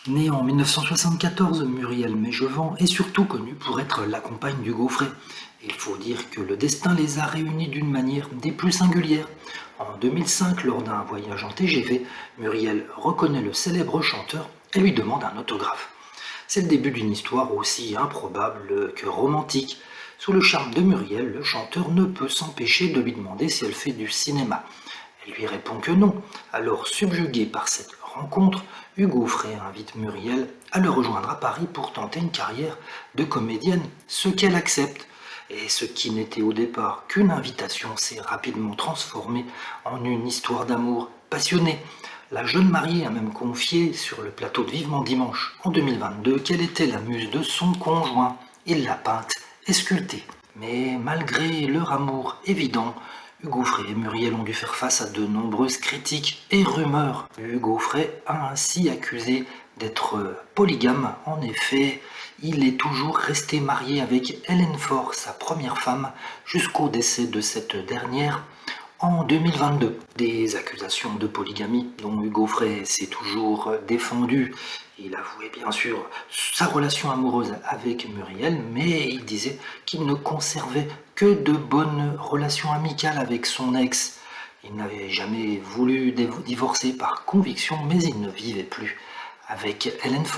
Née en 1974, Muriel Mégevant est surtout connue pour être la compagne d'Hugo Frey. Il faut dire que le destin les a réunis d'une manière des plus singulières. En 2005, lors d'un voyage en TGV, Muriel reconnaît le célèbre chanteur et lui demande un autographe. C'est le début d'une histoire aussi improbable que romantique. Sous le charme de Muriel, le chanteur ne peut s'empêcher de lui demander si elle fait du cinéma. Elle lui répond que non. Alors, subjugué par cette rencontre, Hugo Frey invite Muriel à le rejoindre à Paris pour tenter une carrière de comédienne, ce qu'elle accepte. Et ce qui n'était au départ qu'une invitation s'est rapidement transformé en une histoire d'amour passionnée. La jeune mariée a même confié sur le plateau de Vivement Dimanche en 2022 qu'elle était la muse de son conjoint. Il l'a peinte et sculptée. Mais malgré leur amour évident, Hugo Frey et Muriel ont dû faire face à de nombreuses critiques et rumeurs. Hugo Frey a ainsi accusé d'être polygame. En effet, il est toujours resté marié avec Hélène Faure, sa première femme, jusqu'au décès de cette dernière en 2022. Des accusations de polygamie dont Hugo Frey s'est toujours défendu. Il avouait bien sûr sa relation amoureuse avec Muriel, mais il disait qu'il ne conservait que de bonnes relations amicales avec son ex. Il n'avait jamais voulu divorcer par conviction, mais il ne vivait plus avec Hélène Faure.